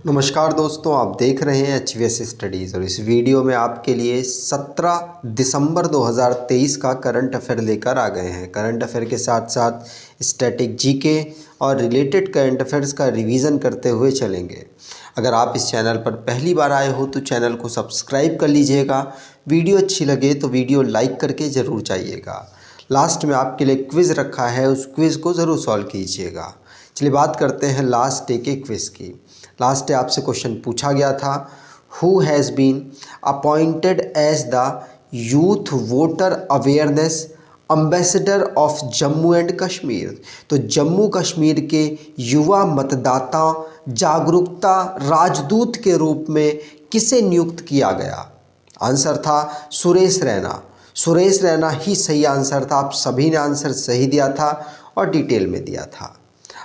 नमस्कार दोस्तों, आप देख रहे हैं HVS स्टडीज़ और इस वीडियो में आपके लिए 17 दिसंबर 2023 का करंट अफेयर लेकर आ गए हैं। करंट अफेयर के साथ साथ स्टैटिक जीके और रिलेटेड करंट अफेयर्स का रिवीजन करते हुए चलेंगे। अगर आप इस चैनल पर पहली बार आए हो तो चैनल को सब्सक्राइब कर लीजिएगा। वीडियो अच्छी लगे तो वीडियो लाइक करके ज़रूर जाइएगा। लास्ट में आपके लिए क्विज़ रखा है, उस क्विज़ को ज़रूर सॉल्व कीजिएगा। चलिए बात करते हैं लास्ट डे के क्विज़ की। लास्ट डे आपसे क्वेश्चन पूछा गया था, who has been appointed as the youth voter awareness ambassador of Jammu and Kashmir. तो जम्मू कश्मीर के युवा मतदाता जागरूकता राजदूत के रूप में किसे नियुक्त किया गया? आंसर था सुरेश रैना। सुरेश रैना ही सही आंसर था। आप सभी ने आंसर सही दिया था और डिटेल में दिया था।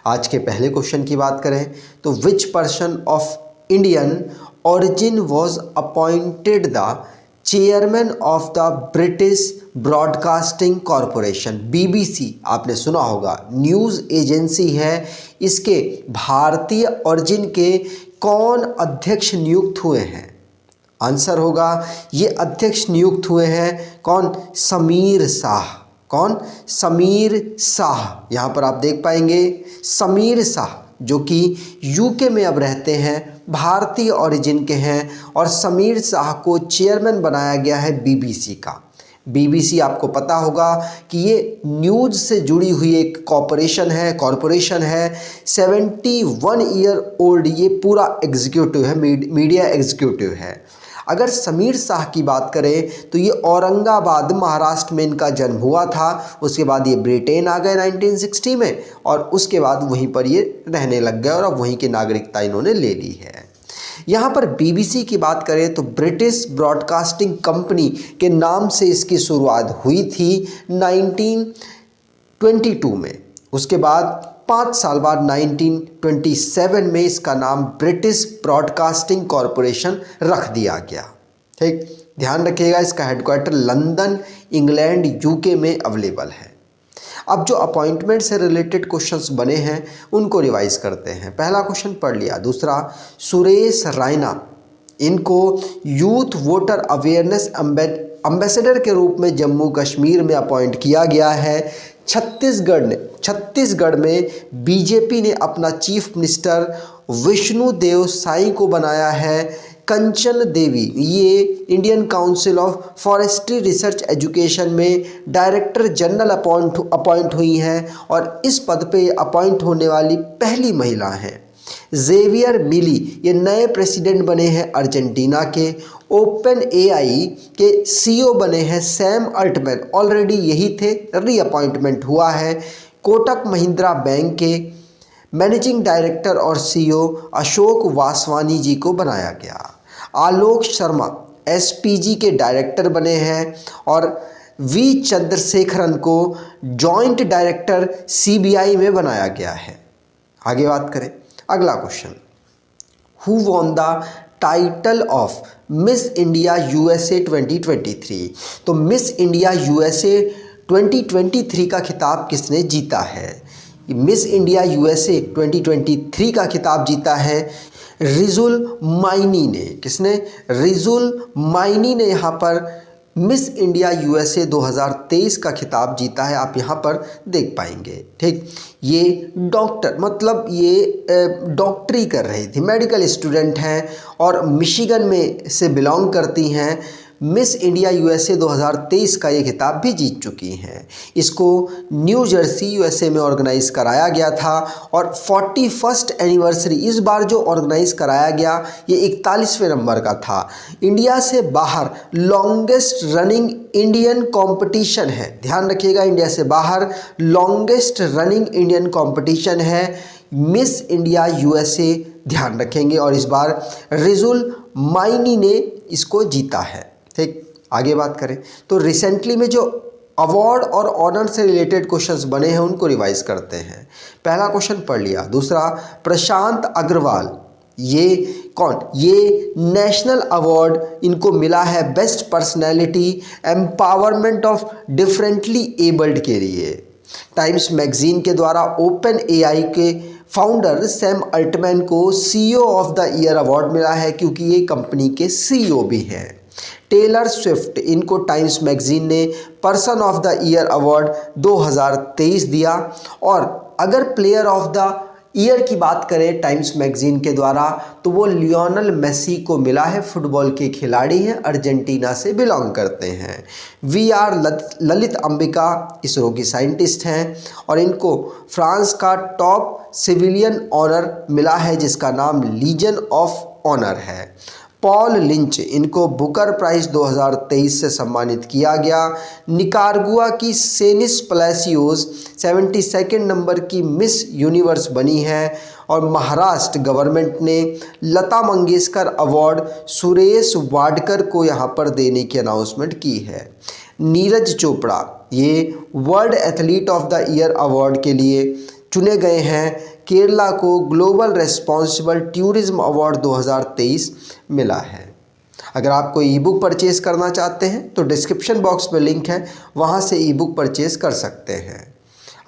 आज के पहले क्वेश्चन की बात करें तो which person of Indian origin was appointed the chairman of the British broadcasting corporation. BBC आपने सुना होगा, न्यूज़ एजेंसी है। इसके भारतीय ओरिजिन के कौन अध्यक्ष नियुक्त हुए हैं? आंसर होगा ये अध्यक्ष नियुक्त हुए हैं कौन? समीर शाह। कौन? समीर शाह। यहाँ पर आप देख पाएंगे समीर शाह जो कि यूके में अब रहते हैं, भारतीय ओरिजिन के हैं और समीर शाह को चेयरमैन बनाया गया है BBC का। BBC आपको पता होगा कि ये न्यूज़ से जुड़ी हुई एक कॉरपोरेशन है। 71 ईयर ओल्ड ये पूरा एग्जीक्यूटिव है, मीडिया एग्जीक्यूटिव है। अगर समीर शाह की बात करें तो ये औरंगाबाद महाराष्ट्र में इनका जन्म हुआ था। उसके बाद ये ब्रिटेन आ गए 1960 में और उसके बाद वहीं पर ये रहने लग गए और अब वहीं की नागरिकता इन्होंने ले ली है। यहाँ पर BBC की बात करें तो ब्रिटिश ब्रॉडकास्टिंग कंपनी के नाम से इसकी शुरुआत हुई थी 1922 में। उसके बाद 5 साल बाद 1927 में इसका नाम ब्रिटिश ब्रॉडकास्टिंग कॉरपोरेशन रख दिया गया। ठीक, ध्यान रखिएगा इसका हेडक्वार्टर लंदन इंग्लैंड UK में अवेलेबल है। अब जो अपॉइंटमेंट से रिलेटेड क्वेश्चंस बने हैं उनको रिवाइज करते हैं। पहला क्वेश्चन पढ़ लिया। दूसरा, सुरेश रैना इनको यूथ वोटर अवेयरनेस एम्बेसडर के रूप में जम्मू कश्मीर में अपॉइंट किया गया है। छत्तीसगढ़ में बीजेपी ने अपना चीफ मिनिस्टर विष्णुदेव साई को बनाया है। कंचन देवी ये Indian council of forestry research education में डायरेक्टर जनरल अपॉइंट हुई हैं और इस पद पे अपॉइंट होने वाली पहली महिला हैं। जेवियर मिली ये नए प्रेसिडेंट बने हैं अर्जेंटीना के। OpenAI के CEO बने हैं सैम अल्टमैन, ऑलरेडी यही थे, रीअपॉइंटमेंट हुआ है। कोटक महिंद्रा बैंक के मैनेजिंग डायरेक्टर और CEO अशोक वासवानी जी को बनाया गया। आलोक शर्मा SPG के डायरेक्टर बने हैं और V चंद्रशेखरन को जॉइंट डायरेक्टर CBI में बनाया गया है। आगे बात करें, अगला question, who won the title of miss India USA 2023। तो मिस इंडिया USA 2023 का खिताब किसने जीता है? मिस इंडिया USA 2023 का खिताब जीता है रिजुल माइनी ने। किसने? रिजुल माइनी ने यहाँ पर मिस इंडिया USA 2023 का खिताब जीता है। आप यहाँ पर देख पाएंगे। ठीक, ये डॉक्टर मतलब ये डॉक्टरी कर रही थी, मेडिकल स्टूडेंट हैं और मिशिगन में से बिलोंग करती हैं। मिस इंडिया USA 2023 का ये खिताब भी जीत चुकी हैं। इसको न्यू जर्सी USA में ऑर्गेनाइज कराया गया था और 41st एनिवर्सरी इस बार जो ऑर्गेनाइज कराया गया ये 41वें नंबर का था। इंडिया से बाहर लॉन्गेस्ट रनिंग इंडियन कंपटीशन है। ध्यान रखिएगा, इंडिया से बाहर लॉन्गेस्ट रनिंग इंडियन कंपटीशन है मिस इंडिया USA। ध्यान रखेंगे और इस बार रिजुल माइनी ने इसको जीता है। ठीक, आगे बात करें तो रिसेंटली में जो अवार्ड और ऑनर से रिलेटेड क्वेश्चंस बने हैं उनको रिवाइज करते हैं। पहला क्वेश्चन पढ़ लिया। दूसरा, प्रशांत अग्रवाल ये कौन? ये नेशनल अवार्ड इनको मिला है best personality empowerment of differently abled के लिए। टाइम्स मैगजीन के द्वारा ओपन एआई के फाउंडर सैम अल्टमैन को CEO of the year award मिला है, क्योंकि ये कंपनी के सीईओ भी हैं। टेलर स्विफ्ट, इनको टाइम्स मैगजीन ने person of the year award 2023 दिया। और अगर प्लेयर ऑफ द ईयर की बात करें टाइम्स मैगजीन के द्वारा, तो वो लियोनेल मेसी को मिला है। फुटबॉल के खिलाड़ी हैं, अर्जेंटीना से बिलोंग करते हैं। वी.आर. ललित अंबिका इसरो की साइंटिस्ट हैं और इनको फ्रांस का टॉप सिविलियन ऑनर मिला है, जिसका नाम लीजन ऑफ ऑनर है। पॉल लिंच, इनको बुकर प्राइज़ 2023 से सम्मानित किया गया। निकारागुआ की सेनिस पलासियोस 72 नंबर की मिस यूनिवर्स बनी है। और महाराष्ट्र गवर्नमेंट ने लता मंगेशकर अवार्ड सुरेश वाडकर को यहाँ पर देने की अनाउंसमेंट की है। नीरज चोपड़ा, ये world athlete of the year award के लिए चुने गए हैं। केरला को ग्लोबल रेस्पॉन्सिबल टूरिज्म अवार्ड 2023 मिला है। अगर आप कोई ई बुक परचेज़ करना चाहते हैं तो डिस्क्रिप्शन बॉक्स में लिंक है, वहाँ से ई बुक परचेज़ कर सकते हैं।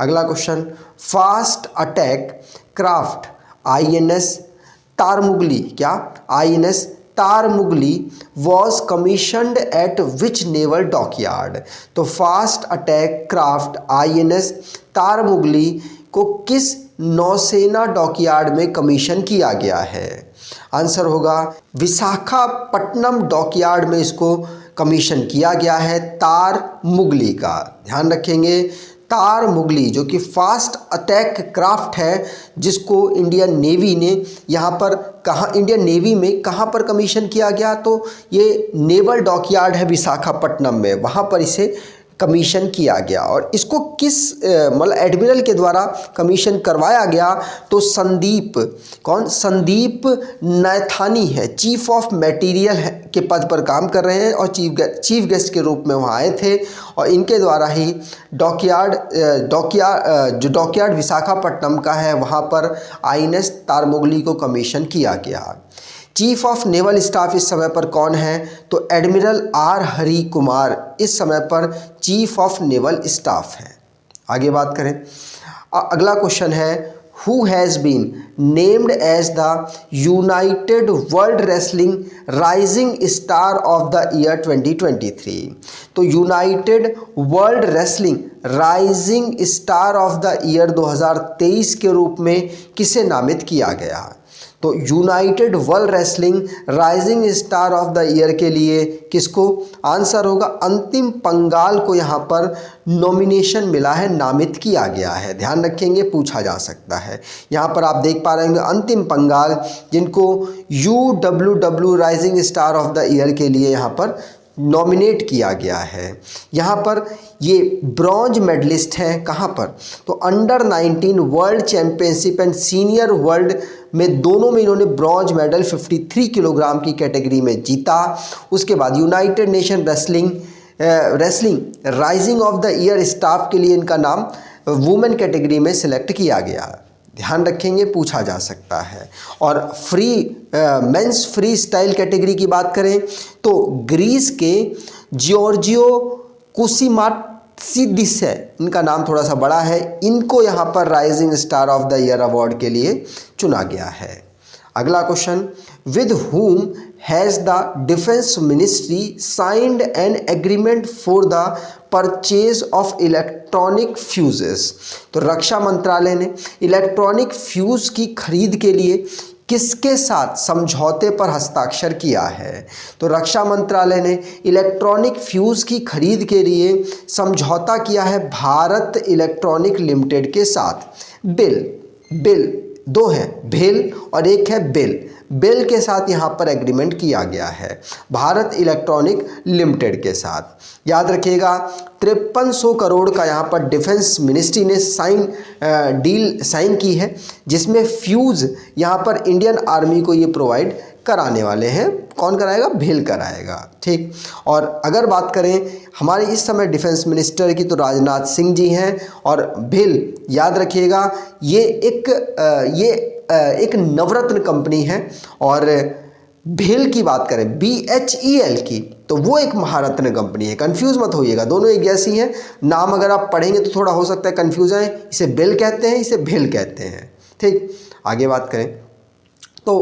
अगला question, fast attack craft INS Tarmugli, क्या INS Tarmugli was commissioned at which naval dockyard. तो fast attack craft INS Tarmugli को किस नौसेना डॉकयार्ड में कमीशन किया गया है? आंसर होगा विशाखापट्टनम डॉकयार्ड में इसको कमीशन किया गया है तारमुगली का। ध्यान रखेंगे, तारमुगली जो कि फास्ट अटैक क्राफ्ट है, जिसको इंडियन नेवी ने यहाँ पर इंडियन नेवी में कहाँ पर कमीशन किया गया, तो ये नेवल डॉकयार्ड है विशाखापट्टनम में, वहाँ पर इसे कमीशन किया गया। और इसको किस मतलब एडमिरल के द्वारा कमीशन करवाया गया, तो संदीप नैथानी है, चीफ ऑफ मटेरियल के पद पर काम कर रहे हैं और चीफ गेस्ट के रूप में वहाँ आए थे। और इनके द्वारा ही जो डॉकयार्ड विशाखापट्टनम का है, वहाँ पर आईएनएस तारमुगली को कमीशन किया गया। चीफ ऑफ नेवल स्टाफ इस समय पर कौन है, तो एडमिरल आर हरि कुमार इस समय पर चीफ ऑफ नेवल स्टाफ है। आगे बात करें, अगला क्वेश्चन है, who has been named as the United World Wrestling rising star of the year 2023। तो United World Wrestling rising star of the year 2023 के रूप में किसे नामित किया गया? तो United World Wrestling rising star of the year के लिए किसको? आंसर होगा अंतिम पंगाल को यहाँ पर नॉमिनेशन मिला है, नामित किया गया है। ध्यान रखेंगे, पूछा जा सकता है। यहाँ पर आप देख पा रहे होंगे अंतिम पंगाल, जिनको UWW rising star of the year के लिए यहाँ पर नॉमिनेट किया गया है। यहाँ पर ये ब्रॉन्ज मेडलिस्ट हैं, कहाँ पर? तो under 19 world championship and senior world में दोनों में इन्होंने ब्रॉन्ज मेडल 53 किलोग्राम की कैटेगरी में जीता। उसके बाद United nation wrestling rising of the year staff के लिए इनका नाम वुमेन कैटेगरी में सिलेक्ट किया गया। ध्यान रखेंगे, पूछा जा सकता है। और मेंस फ्री स्टाइल कैटेगरी की बात करें तो ग्रीस के जॉर्जियो कुसिमात्सिदिस है, इनका नाम थोड़ा सा बड़ा है, इनको यहाँ पर rising star of the year award के लिए चुना गया है। अगला question, with whom has the defence ministry signed an agreement for the purchase of electronic fuses. तो रक्षा मंत्रालय ने इलेक्ट्रॉनिक फ्यूज की खरीद के लिए किसके साथ समझौते पर हस्ताक्षर किया है? तो रक्षा मंत्रालय ने इलेक्ट्रॉनिक फ्यूज की खरीद के लिए समझौता किया है भारत इलेक्ट्रॉनिक लिमिटेड के साथ। बिल दो हैं, भेल और एक है बेल के साथ यहाँ पर एग्रीमेंट किया गया है भारत इलेक्ट्रॉनिक लिमिटेड के साथ। याद रखिएगा 5300 करोड़ का यहाँ पर डिफेंस मिनिस्ट्री ने डील साइन की है, जिसमें फ्यूज़ यहाँ पर इंडियन आर्मी को ये प्रोवाइड कराने वाले हैं। कौन कराएगा? भेल कराएगा। ठीक। और अगर बात करें हमारे इस समय डिफेंस मिनिस्टर की, तो राजनाथ सिंह जी हैं। और भेल याद रखिएगा ये एक नवरत्न कंपनी है। और भेल की बात करें BHEL की, तो वो एक महारत्न कंपनी है। कंफ्यूज मत होइएगा, दोनों एक जैसी हैं। नाम अगर आप पढ़ेंगे तो थोड़ा हो सकता है कंफ्यूज आए। इसे बेल कहते हैं, इसे भेल कहते हैं। ठीक, आगे बात करें तो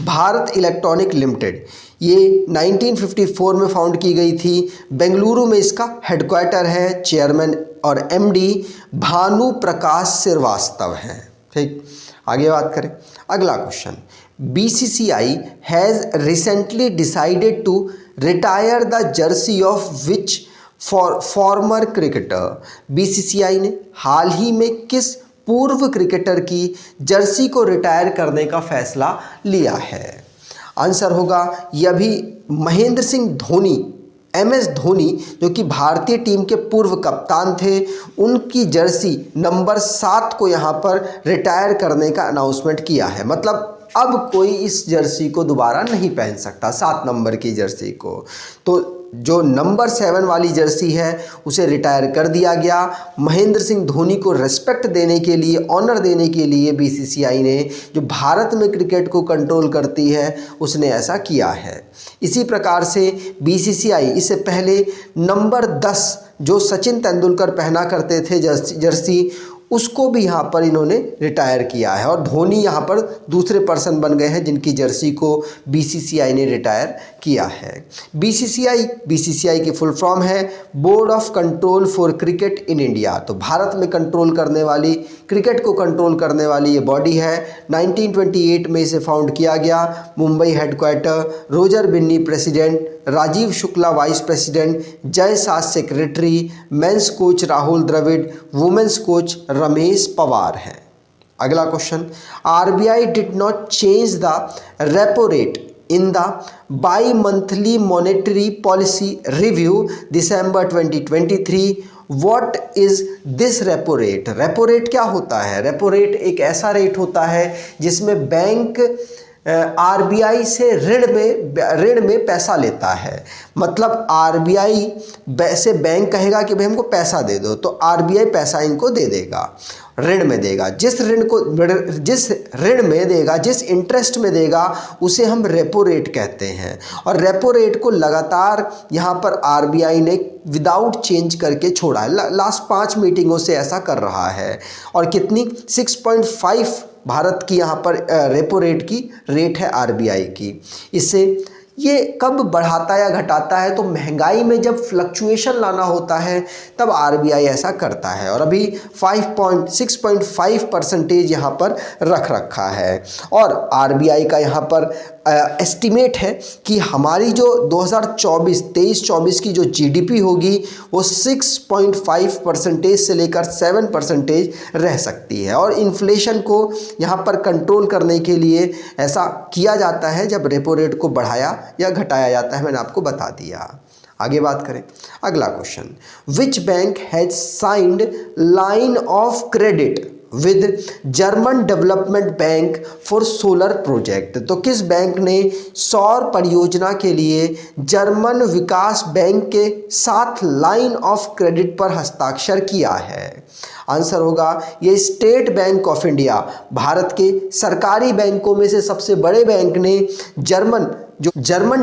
भारत इलेक्ट्रॉनिक लिमिटेड ये 1954 में फाउंड की गई थी। बेंगलुरु में इसका हेडक्वार्टर है। चेयरमैन और एमडी भानु प्रकाश श्रीवास्तव हैं। ठीक, आगे बात करें अगला question. BCCI has recently decided to retire the jersey of which former cricketer. BCCI ने हाल ही में किस पूर्व क्रिकेटर की जर्सी को रिटायर करने का फैसला लिया है? आंसर होगा ये अभी महेंद्र सिंह धोनी, MS धोनी, जो कि भारतीय टीम के पूर्व कप्तान थे, उनकी जर्सी नंबर 7 को यहाँ पर रिटायर करने का अनाउंसमेंट किया है। मतलब अब कोई इस जर्सी को दोबारा नहीं पहन सकता, 7 नंबर की जर्सी को। तो जो नंबर 7 वाली जर्सी है उसे रिटायर कर दिया गया। महेंद्र सिंह धोनी को रिस्पेक्ट देने के लिए, ऑनर देने के लिए बीसीसीआई ने, जो भारत में क्रिकेट को कंट्रोल करती है, उसने ऐसा किया है। इसी प्रकार से बीसीसीआई इससे पहले नंबर 10 जो सचिन तेंदुलकर पहना करते थे जर्सी, उसको भी यहाँ पर इन्होंने रिटायर किया है। और धोनी यहाँ पर दूसरे पर्सन बन गए हैं जिनकी जर्सी को बीसीसीआई ने रिटायर किया है। बीसीसीआई की फुल फॉर्म है board of control for cricket in India. तो भारत में कंट्रोल करने वाली, क्रिकेट को कंट्रोल करने वाली ये बॉडी है। 1928 में इसे फाउंड किया गया। Mumbai headquarter, Roger Binny president, Rajiv Shukla vice president, Jay Shah secretary, men's coach Rahul Dravid, women's coach Ramesh Pawar हैं। अगला question, RBI did not change the repo rate in the bi monthly monetary policy review December 2023। What is this repo rate? Repo rate क्या होता है? Repo rate एक ऐसा rate होता है जिसमें बैंक आरबीआई से ऋण में पैसा लेता है। मतलब आरबीआई से बैंक कहेगा कि भाई हमको पैसा दे दो, तो आरबीआई पैसा इनको दे देगा, ऋण में देगा। जिस ऋण में देगा, जिस इंटरेस्ट में देगा, उसे हम रेपो रेट कहते हैं। और रेपो रेट को लगातार यहाँ पर आरबीआई ने विदाउट चेंज करके छोड़ा है। लास्ट 5 मीटिंगों से ऐसा कर रहा है। और कितनी 6.5 भारत की यहाँ पर रेपो रेट की रेट है आरबीआई की। इससे ये कब बढ़ाता या घटाता है? तो महंगाई में जब फ्लक्चुएशन लाना होता है तब आरबीआई ऐसा करता है। और अभी 6.5% यहाँ पर रख रखा है। और आरबीआई का यहाँ पर एस्टिमेट है कि हमारी जो 2023-24 की जो जीडीपी होगी वो 6.5% से लेकर 7% रह सकती है। और इन्फ्लेशन को यहाँ पर कंट्रोल करने के लिए ऐसा किया जाता है जब रेपो रेट को बढ़ाया या घटाया जाता है। मैंने आपको बता दिया। आगे बात करें अगला question, which bank has signed line of credit with German development bank for solar project? तो किस बैंक ने सौर परियोजना के लिए जर्मन विकास बैंक के साथ लाइन ऑफ क्रेडिट पर हस्ताक्षर किया है? आंसर होगा ये state bank of India, Bharat के सरकारी बैंकों में से सबसे बड़े बैंक ने जर्मन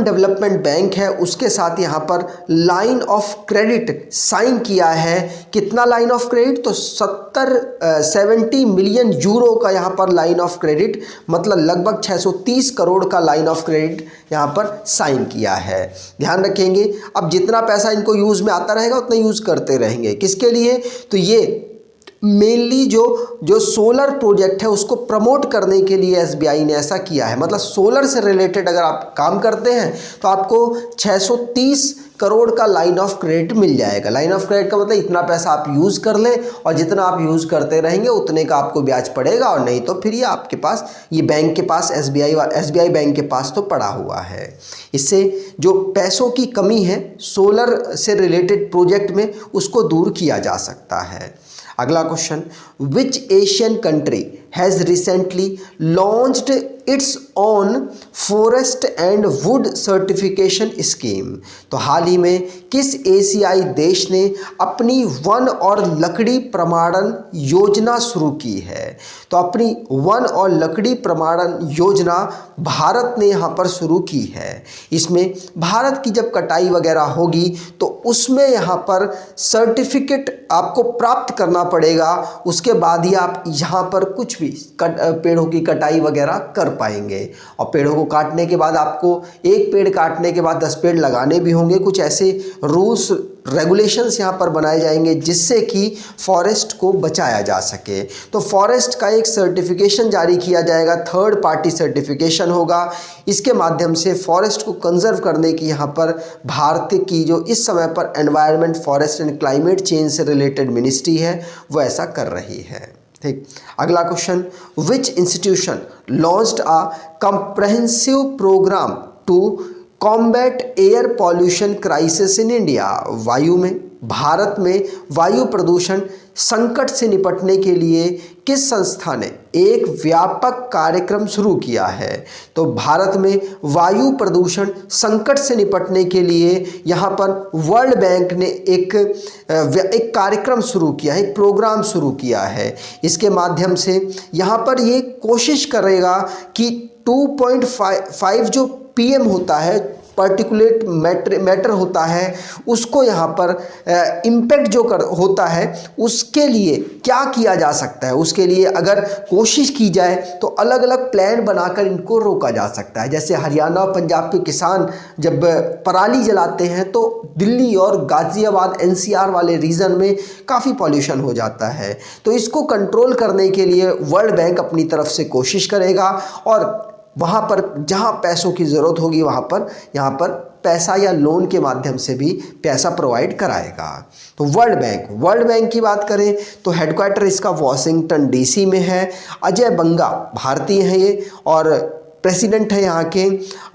डेवलपमेंट बैंक है उसके साथ यहाँ पर लाइन ऑफ क्रेडिट साइन किया है। कितना लाइन ऑफ क्रेडिट? तो 70 मिलियन यूरो का यहाँ पर लाइन ऑफ क्रेडिट, मतलब लगभग 630 करोड़ का लाइन ऑफ क्रेडिट यहाँ पर साइन किया है। ध्यान रखेंगे, अब जितना पैसा इनको यूज़ में आता रहेगा उतना यूज़ करते रहेंगे। किसके लिए? तो ये मेनली जो सोलर प्रोजेक्ट है उसको प्रमोट करने के लिए एसबीआई ने ऐसा किया है। मतलब सोलर से रिलेटेड अगर आप काम करते हैं तो आपको 630 करोड़ का लाइन ऑफ क्रेडिट मिल जाएगा। लाइन ऑफ क्रेडिट का मतलब इतना पैसा आप यूज़ कर लें और जितना आप यूज़ करते रहेंगे उतने का आपको ब्याज पड़ेगा, और नहीं तो फिर ये आपके पास, ये बैंक के पास, एसबीआई बैंक के पास तो पड़ा हुआ है। इससे जो पैसों की कमी है सोलर से रिलेटेड प्रोजेक्ट में उसको दूर किया जा सकता है। अगला question, which Asian country has recently launched its own forest and would certification scheme. तो हाल ही में किस एशियाई देश ने अपनी वन और लकड़ी प्रमाणन योजना शुरू की है? तो अपनी वन और लकड़ी प्रमाणन योजना भारत ने यहाँ पर शुरू की है। इसमें भारत की जब कटाई वगैरह होगी तो उसमें यहाँ पर सर्टिफिकेट आपको प्राप्त करना पड़ेगा, उसके बाद ही आप यहाँ पर कुछ भी पेड़ों की कटाई वगैरह कर पाएंगे। और पेड़ों को काटने के बाद आपको एक पेड़ काटने के बाद 10 पेड़ लगाने भी होंगे। कुछ ऐसे रूल्स रेगुलेशंस यहाँ पर बनाए जाएंगे जिससे कि फॉरेस्ट को बचाया जा सके। तो फॉरेस्ट का एक सर्टिफिकेशन जारी किया जाएगा, थर्ड पार्टी सर्टिफिकेशन होगा। इसके माध्यम से फॉरेस्ट को कंजर्व करने की यहाँ पर भारत की जो इस समय पर environment, forest and climate change से रिलेटेड मिनिस्ट्री है वो ऐसा कर रही है। ठीक, अगला question, which institution launched a comprehensive programme to combat air pollution crisis in India? Bharat में वायु प्रदूषण संकट से निपटने के लिए किस संस्था ने एक व्यापक कार्यक्रम शुरू किया है? तो भारत में वायु प्रदूषण संकट से निपटने के लिए यहाँ पर वर्ल्ड बैंक ने एक कार्यक्रम शुरू किया है, एक प्रोग्राम शुरू किया है। इसके माध्यम से यहाँ पर ये कोशिश करेगा कि 2.5 जो PM होता है, पार्टिकुलेट मैटर होता है, उसको यहाँ पर इम्पैक्ट जो होता है उसके लिए क्या किया जा सकता है, उसके लिए अगर कोशिश की जाए तो अलग अलग प्लान बनाकर इनको रोका जा सकता है। जैसे हरियाणा और पंजाब के किसान जब पराली जलाते हैं तो दिल्ली और गाज़ियाबाद NCR वाले रीजन में काफ़ी पॉल्यूशन हो जाता है। तो इसको कंट्रोल करने के लिए वर्ल्ड बैंक अपनी तरफ से कोशिश करेगा और वहाँ पर जहाँ पैसों की ज़रूरत होगी वहाँ पर यहाँ पर पैसा या लोन के माध्यम से भी पैसा प्रोवाइड कराएगा। तो वर्ल्ड बैंक की बात करें तो हेडक्वार्टर इसका वॉशिंगटन DC में है। अजय बंगा भारतीय हैं ये और प्रेसिडेंट है यहाँ के।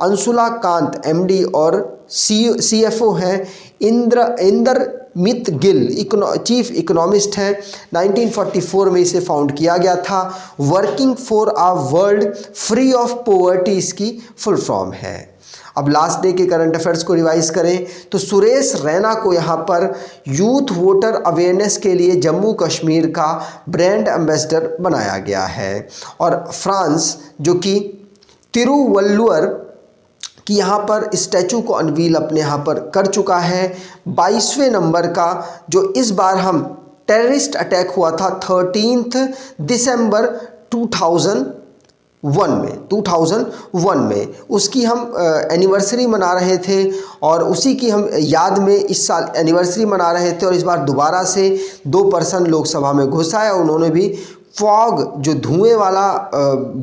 अंशुला कांत MD और CFO हैं। इंदरमित गिल चीफ इकोनॉमिस्ट है। 1944 में इसे फाउंड किया गया था। Working for a world free of poverty इसकी फुल फॉर्म है। अब लास्ट डे के करंट अफेयर्स को रिवाइज करें तो सुरेश रैना को यहाँ पर यूथ वोटर अवेयरनेस के लिए जम्मू कश्मीर का ब्रांड एम्बेसडर बनाया गया है। और फ्रांस जो कि तिरुवल्लुवर कि यहाँ पर स्टैचू को अनवील अपने यहाँ पर कर चुका है। 22वें नंबर का जो इस बार हम टेररिस्ट अटैक हुआ था 13 दिसंबर 2001 में उसकी हम एनिवर्सरी मना रहे थे और उसी की हम याद में इस साल एनिवर्सरी मना रहे थे। और इस बार दोबारा से 2 पर्सन लोकसभा में घुस आए। उन्होंने भी फॉग जो धुएं वाला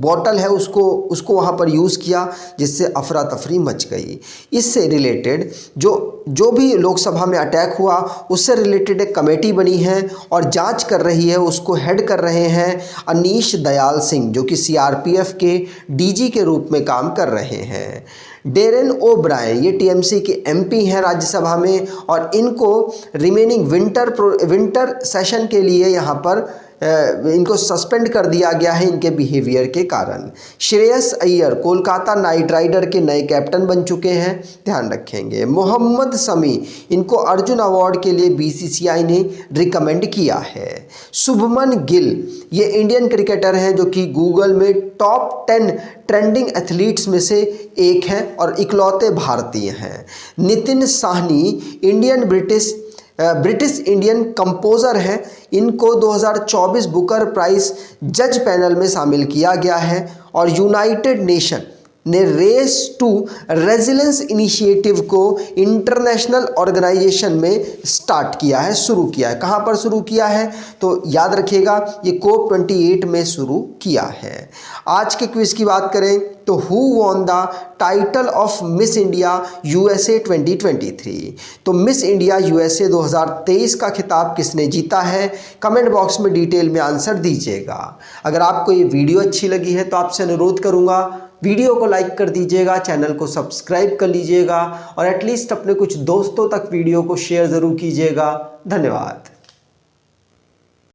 बॉटल है उसको वहाँ पर यूज़ किया जिससे अफरा तफरी मच गई। इससे रिलेटेड जो भी लोकसभा में अटैक हुआ उससे रिलेटेड एक कमेटी बनी है और जांच कर रही है। उसको हेड कर रहे हैं अनीश दयाल सिंह जो कि CRPF के DG के रूप में काम कर रहे हैं। डेरेन ओब्रायन ये TMC के MP हैं राज्यसभा में और इनको रिमेनिंग विंटर सेशन के लिए यहाँ पर इनको सस्पेंड कर दिया गया है इनके बिहेवियर के कारण। श्रेयस अय्यर कोलकाता नाइट राइडर के नए कैप्टन बन चुके हैं, ध्यान रखेंगे। मोहम्मद शमी इनको अर्जुन अवार्ड के लिए BCCI ने रिकमेंड किया है। शुभमन गिल ये इंडियन क्रिकेटर हैं जो कि गूगल में टॉप 10 ट्रेंडिंग एथलीट्स में से एक हैं और इकलौते भारतीय हैं। Nitin Sahni Indian British Indian composer हैं। इनको 2024 बुकर प्राइज़ जज पैनल में शामिल किया गया है। और यूनाइटेड नेशन ने रेस टू रेजिलेंस इनिशिएटिव को इंटरनेशनल ऑर्गेनाइजेशन में स्टार्ट किया है, शुरू किया है। कहाँ पर शुरू किया है तो याद रखिएगा ये COP28 में शुरू किया है। आज के क्विज की बात करें तो who won the title of miss India USA 2023? तो मिस इंडिया USA 2023 का खिताब किसने जीता है? कमेंट बॉक्स में डिटेल में आंसर दीजिएगा। अगर आपको ये वीडियो अच्छी लगी है तो आपसे अनुरोध करूँगा वीडियो को लाइक कर दीजिएगा, चैनल को सब्सक्राइब कर लीजिएगा और एटलीस्ट अपने कुछ दोस्तों तक वीडियो को शेयर ज़रूर कीजिएगा। धन्यवाद।